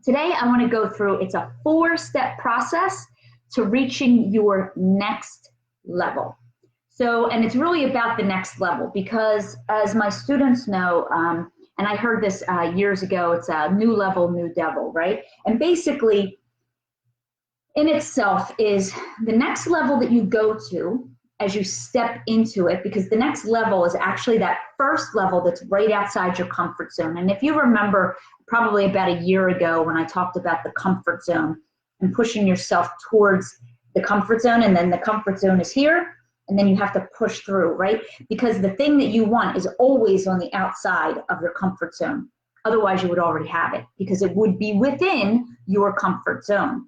Today, I want to go through, it's a 4-step process to reaching your next level. So, and it's really about the next level because as my students know, and I heard this years ago, it's a new level, new devil, right? And basically, in itself is the next level that you go to as you step into it, because the next level is actually that first level that's right outside your comfort zone. And if you remember probably about a year ago when I talked about the comfort zone and pushing yourself towards the comfort zone, and then the comfort zone is here, and then you have to push through, right? Because the thing that you want is always on the outside of your comfort zone. Otherwise, you would already have it because it would be within your comfort zone.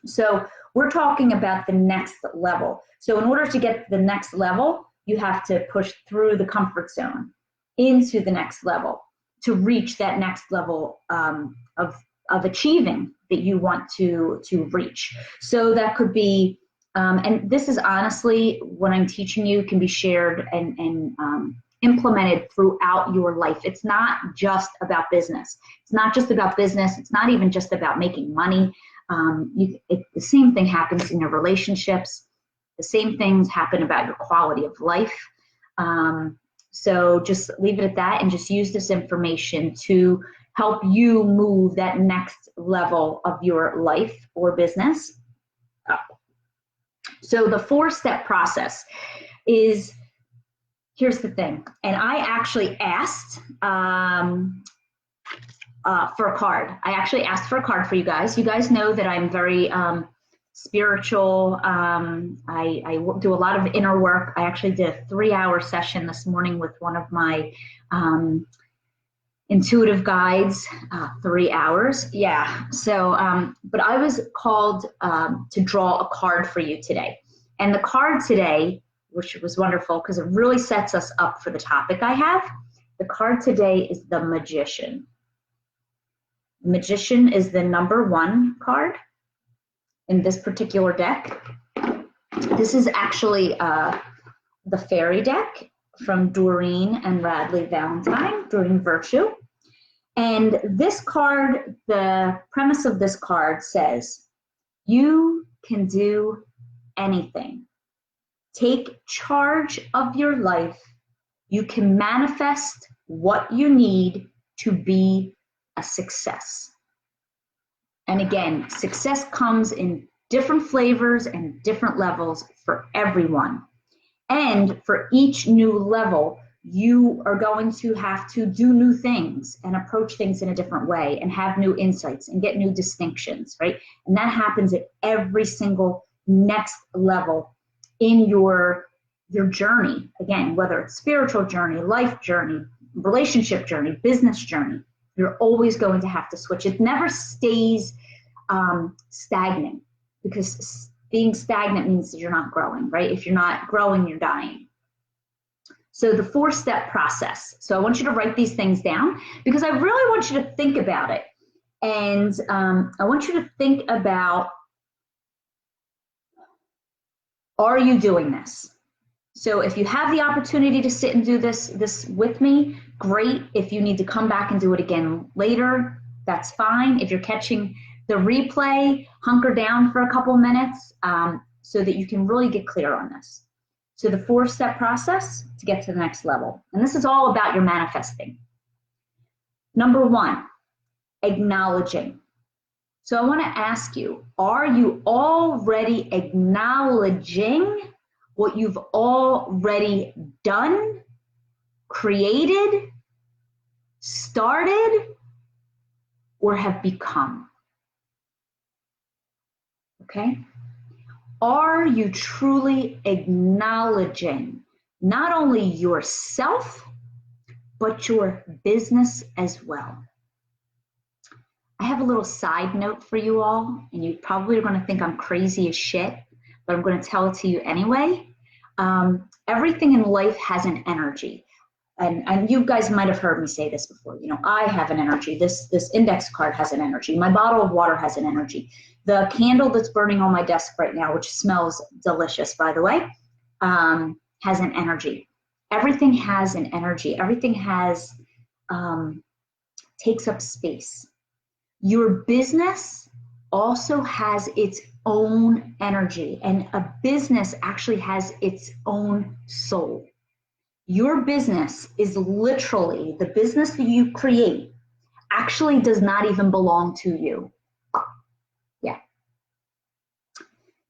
So we're talking about the next level. So in order to get to the next level, you have to push through the comfort zone into the next level to reach that next level of achieving that you want to reach. So that could be, and this is honestly, what I'm teaching you can be shared and implemented throughout your life. It's not just about business. It's not just about business. It's not even just about making money. The same thing happens in your relationships. The same things happen about your quality of life. So just leave it at that and just use this information to help you move that next level of your life or business up. So the 4-step process is, here's the thing, and I actually asked for a card. I actually asked for a card for you guys. You guys know that I'm very spiritual. I do a lot of inner work. I actually did a 3-hour session this morning with one of my intuitive guides, 3 hours. Yeah. So, but I was called to draw a card for you today. And the card today, which was wonderful because it really sets us up for the topic I have. The card today is the Magician. Magician is the #1 card in this particular deck. This is actually the fairy deck from Doreen and Radley Valentine, Doreen Virtue. And this card, the premise of this card says, you can do anything. Take charge of your life. You can manifest what you need to be a success. And again, success comes in different flavors and different levels for everyone. And for each new level, you are going to have to do new things and approach things in a different way and have new insights and get new distinctions, right? And that happens at every single next level in your journey. Again, whether it's spiritual journey, life journey, relationship journey, business journey, you're always going to have to switch. It never stays stagnant, because being stagnant means that you're not growing, right? If you're not growing, you're dying. So the 4-step process. So I want you to write these things down because I really want you to think about it. And I want you to think about, are you doing this? So if you have the opportunity to sit and do this with me, great. If you need to come back and do it again later, that's fine. If you're catching the replay, hunker down for a couple minutes so that you can really get clear on this. So the 4-step process to get to the next level. And this is all about your manifesting. #1, acknowledging. So I want to ask you, are you already acknowledging what you've already done, created, started, or have become? Okay? Are you truly acknowledging not only yourself, but your business as well? I have a little side note for you all, and you probably are going to think I'm crazy as shit, but I'm going to tell it to you anyway. Everything in life has an energy. And you guys might have heard me say this before. You know, I have an energy. This index card has an energy. My bottle of water has an energy. The candle that's burning on my desk right now, which smells delicious, by the way, has an energy. Everything has an energy. Everything has takes up space. Your business also has its own energy, and a business actually has its own soul. Your business is literally, the business that you create actually does not even belong to you. Yeah.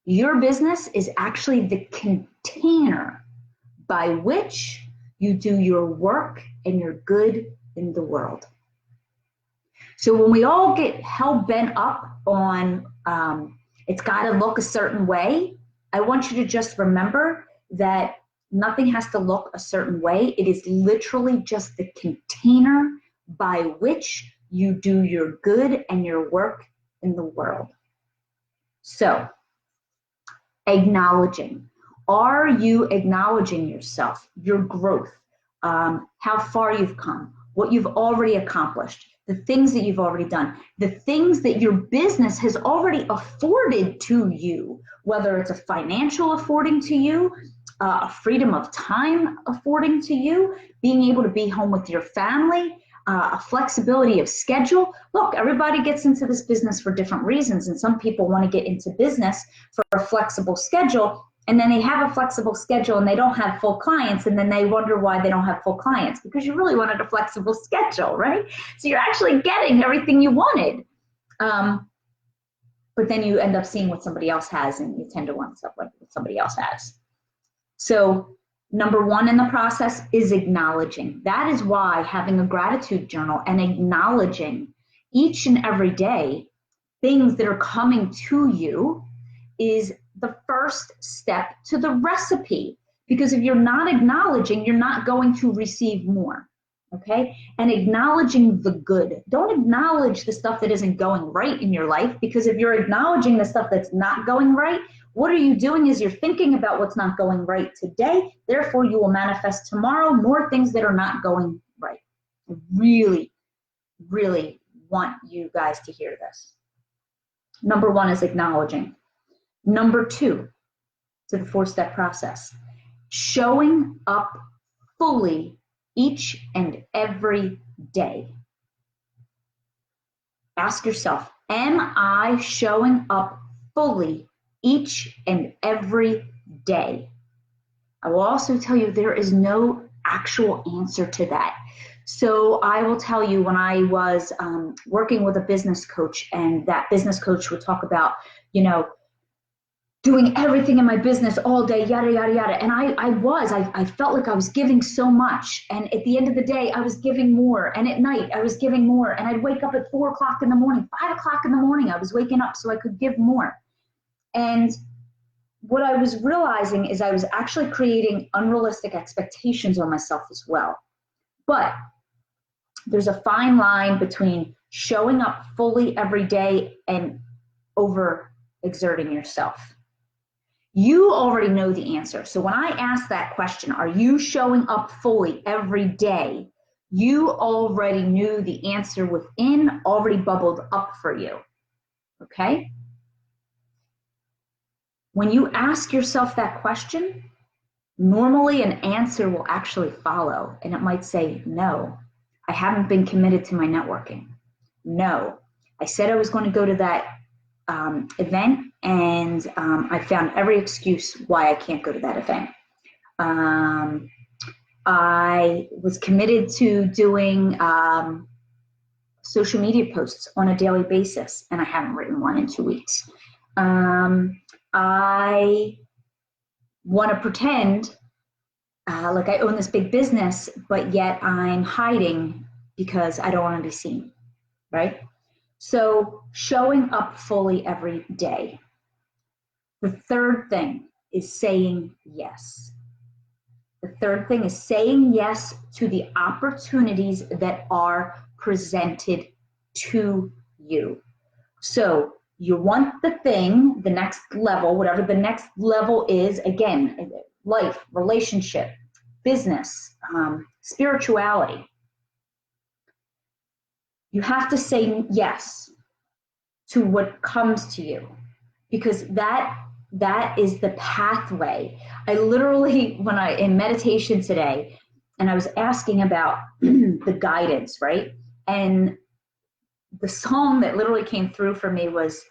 Your business is actually the container by which you do your work and your good in the world. So when we all get hell bent up on it's got to look a certain way, I want you to just remember that nothing has to look a certain way. It is literally just the container by which you do your good and your work in the world. So, acknowledging. Are you acknowledging yourself, your growth, how far you've come, what you've already accomplished, the things that you've already done, the things that your business has already afforded to you, whether it's a financial affording to you, a freedom of time affording to you, being able to be home with your family, a flexibility of schedule. Look, everybody gets into this business for different reasons, and some people want to get into business for a flexible schedule, and then they have a flexible schedule and they don't have full clients, and then they wonder why they don't have full clients, because you really wanted a flexible schedule, right? So you're actually getting everything you wanted, but then you end up seeing what somebody else has, and you tend to want stuff like what somebody else has. So number one in the process is acknowledging. That is why having a gratitude journal and acknowledging each and every day things that are coming to you is the first step to the recipe. Because if you're not acknowledging, you're not going to receive more. Okay? And acknowledging the good. Don't acknowledge the stuff that isn't going right in your life, because if you're acknowledging the stuff that's not going right, what are you doing is you're thinking about what's not going right today. Therefore, you will manifest tomorrow more things that are not going right. I really, really want you guys to hear this. Number one is acknowledging. Number two, to the 4-step process, showing up fully each and every day. Ask yourself, am I showing up fully each and every day? I will also tell you there is no actual answer to that. So I will tell you, when I was working with a business coach, and that business coach would talk about, doing everything in my business all day, yada, yada, yada. And I felt like I was giving so much. And at the end of the day, I was giving more. And at night, I was giving more. And I'd wake up at 4 o'clock in the morning, 5 o'clock in the morning, I was waking up so I could give more. And what I was realizing is I was actually creating unrealistic expectations on myself as well. But there's a fine line between showing up fully every day and overexerting yourself. You already know the answer. So when I ask that question, are you showing up fully every day? You already knew the answer within, already bubbled up for you. Okay? When you ask yourself that question, normally an answer will actually follow, and it might say, no, I haven't been committed to my networking. No, I said I was going to go to that event, and I found every excuse why I can't go to that event. I was committed to doing social media posts on a daily basis, and I haven't written one in 2 weeks. I want to pretend like I own this big business, but yet I'm hiding because I don't want to be seen, right? So showing up fully every day. The third thing is saying yes. The third thing is saying yes to the opportunities that are presented to you. So you want the thing, the next level, whatever the next level is, again, life, relationship, business, spirituality. You have to say yes to what comes to you, because that is the pathway. I literally, in meditation today, and I was asking about the guidance, right? And the song that literally came through for me was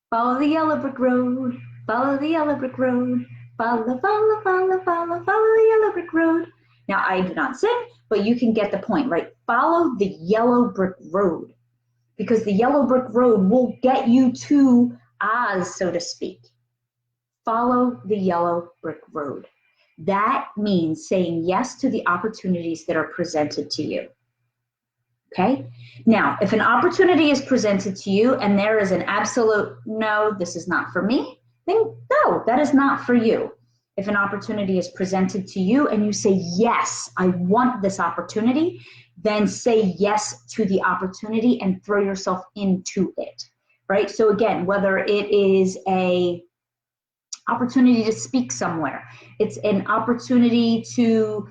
follow the yellow brick road, follow the yellow brick road, follow, follow, follow, follow, follow the yellow brick road. Now, I do not sing, but you can get the point, right? Follow the yellow brick road, because the yellow brick road will get you to Oz, so to speak. Follow the yellow brick road. That means saying yes to the opportunities that are presented to you. Okay? Now, if an opportunity is presented to you and there is an absolute no, this is not for me, then no, that is not for you. If an opportunity is presented to you and you say, yes, I want this opportunity, then say yes to the opportunity and throw yourself into it, right? So again, whether it is a opportunity to speak somewhere, it's an opportunity to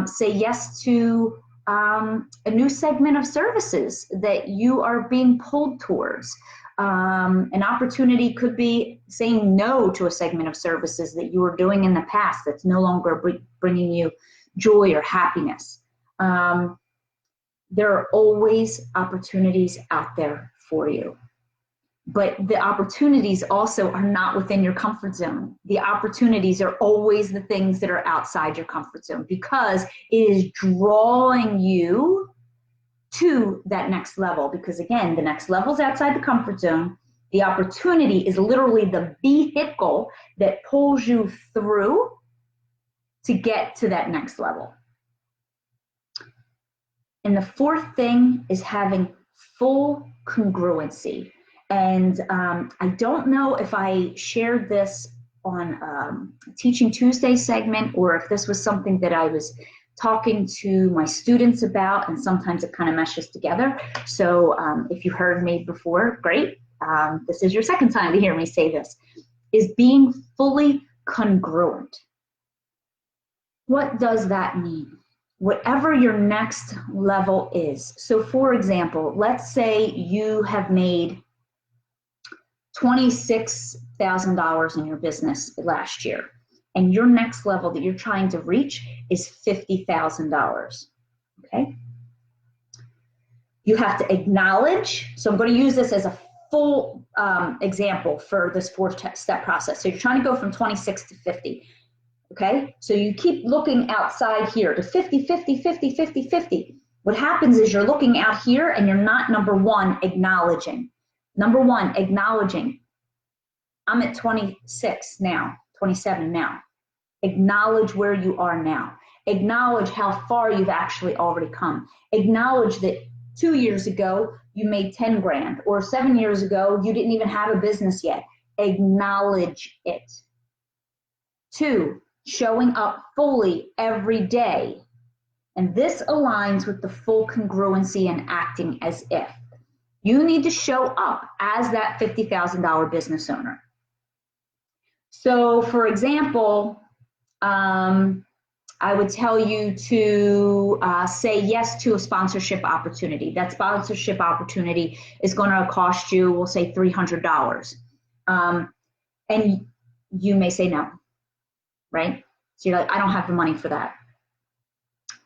say yes to a new segment of services that you are being pulled towards. An opportunity could be saying no to a segment of services that you were doing in the past that's no longer bringing you joy or happiness. There are always opportunities out there for you. But the opportunities also are not within your comfort zone. The opportunities are always the things that are outside your comfort zone, because it is drawing you to that next level. Because again, the next level is outside the comfort zone. The opportunity is literally the vehicle that pulls you through to get to that next level. And the fourth thing is having full congruency. And I don't know if I shared this on Teaching Tuesday segment, or if this was something that I was talking to my students about, and sometimes it kind of meshes together. So if you heard me before, great. This is your second time to hear me say this, is being fully congruent. What does that mean? Whatever your next level is. So for example, let's say you have made $26,000 in your business last year, and your next level that you're trying to reach is $50,000, okay? You have to acknowledge, so I'm going to use this as a full example for this four-step process. So you're trying to go from 26 to 50, okay? So you keep looking outside here to 50, 50, 50, 50, 50. What happens is you're looking out here and you're not, number one, acknowledging. Number one, acknowledging, I'm at 26 now, 27 now. Acknowledge where you are now. Acknowledge how far you've actually already come. Acknowledge that 2 years ago, you made 10 grand, or 7 years ago, you didn't even have a business yet. Acknowledge it. 2, showing up fully every day. And this aligns with the full congruency and acting as if. You need to show up as that $50,000 business owner. So for example, I would tell you to say yes to a sponsorship opportunity. That sponsorship opportunity is going to cost you, we'll say $300. And you may say no, right? So you're like, I don't have the money for that.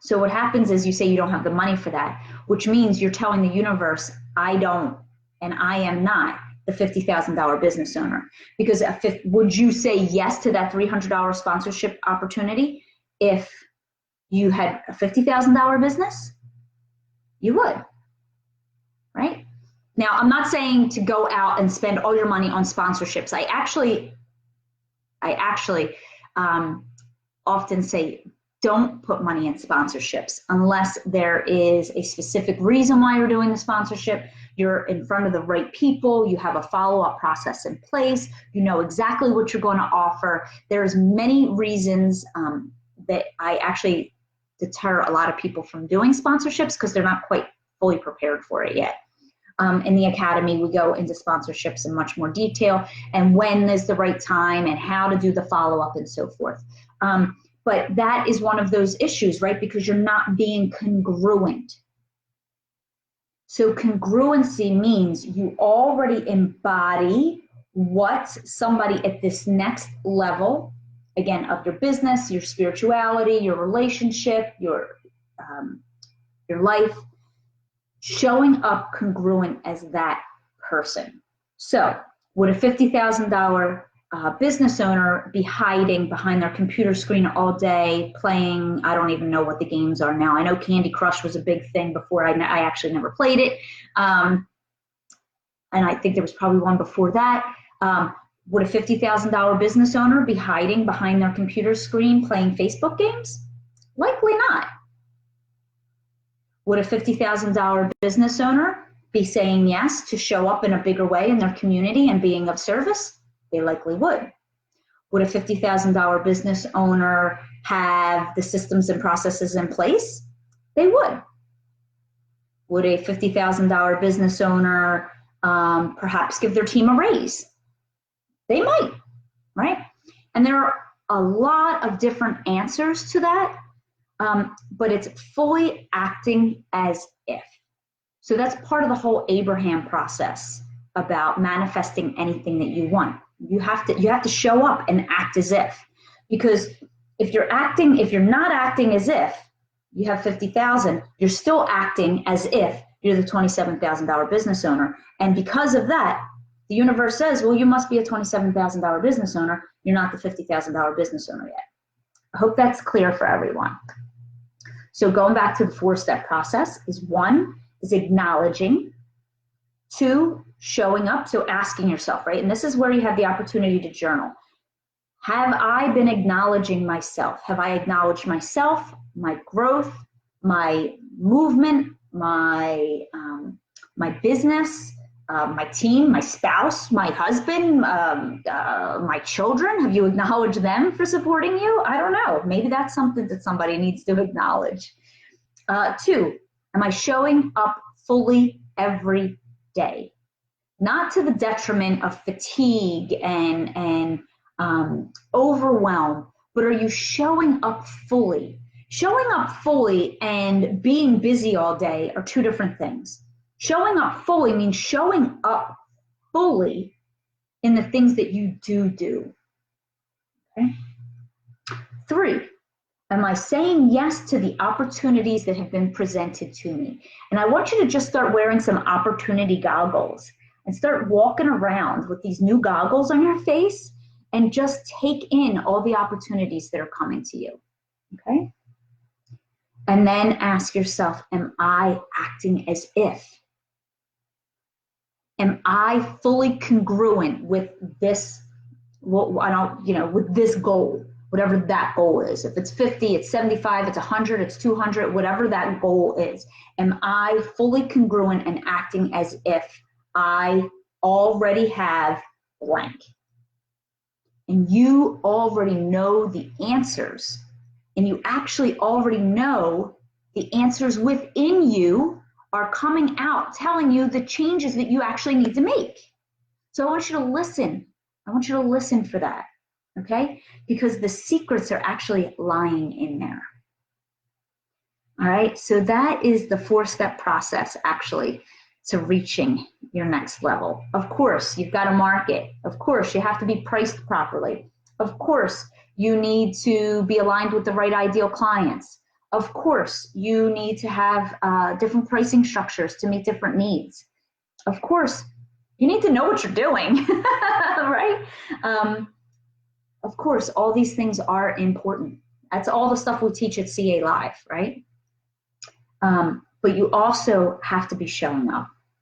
So what happens is you say you don't have the money for that, which means you're telling the universe, I don't, and I am not the $50,000 business owner. Because would you say yes to that $300 sponsorship opportunity if you had a $50,000 business? You would, right? Now, I'm not saying to go out and spend all your money on sponsorships. I actually often say, don't put money in sponsorships unless there is a specific reason why you're doing the sponsorship. You're in front of the right people. You have a follow-up process in place. You know exactly what you're going to offer. There's many reasons that I actually deter a lot of people from doing sponsorships because they're not quite fully prepared for it yet. In the academy, we go into sponsorships in much more detail and when is the right time and how to do the follow-up and so forth. But that is one of those issues, right? Because you're not being congruent. So congruency means you already embody what somebody at this next level, again, of your business, your spirituality, your relationship, your life, showing up congruent as that person. So would a $50,000 business owner be hiding behind their computer screen all day playing, I don't even know what the games are now. I know Candy Crush was a big thing before. I actually never played it. And I think there was probably one before that. Would a $50,000 business owner be hiding behind their computer screen playing Facebook games? Likely not. Would a $50,000 business owner be saying yes to show up in a bigger way in their community and being of service? They likely would. Would a $50,000 business owner have the systems and processes in place? They would. Would a $50,000 business owner perhaps give their team a raise? They might, right? And there are a lot of different answers to that, but it's fully acting as if. So that's part of the whole Abraham process about manifesting anything that you want. You have to show up and act as if, because if you're not acting as if you have 50,000, you're still acting as if you're the $27,000 business owner. And because of that, the universe says, well, you must be a $27,000 business owner. You're not the $50,000 business owner yet. I hope that's clear for everyone. So going back to the 4-step process is 1 is acknowledging, 2, showing up, so asking yourself, right? And this is where you have the opportunity to journal. Have I been acknowledging myself? Have I acknowledged myself, my growth, my movement, my business, my team, my spouse, my husband, my children? Have you acknowledged them for supporting you? I don't know. Maybe that's something that somebody needs to acknowledge. 2, am I showing up fully every day? Not to the detriment of fatigue and overwhelm, but are you showing up fully? Showing up fully and being busy all day are 2 different things. Showing up fully means showing up fully in the things that you do. Okay? 3, am I saying yes to the opportunities that have been presented to me? And I want you to just start wearing some opportunity goggles and start walking around with these new goggles on your face and just take in all the opportunities that are coming to you, okay? And then ask yourself, am I acting as if? Am I fully congruent with this, with this goal, whatever that goal is? If it's 50, it's 75, it's 100, it's 200, whatever that goal is. Am I fully congruent and acting as if I already have blank? And you already know the answers, and you actually already know the answers within you are coming out, telling you the changes that you actually need to make. So I want you to listen. I want you to listen for that, okay? Because the secrets are actually lying in there. All right, so that is the 4-step process actually to reaching your next level. Of course, you've got to market. Of course, you have to be priced properly. Of course, you need to be aligned with the right ideal clients. Of course, you need to have different pricing structures to meet different needs. Of course, you need to know what you're doing, right? Of course, all these things are important. That's all the stuff we teach at CA Live, right? But you also have to be showing up.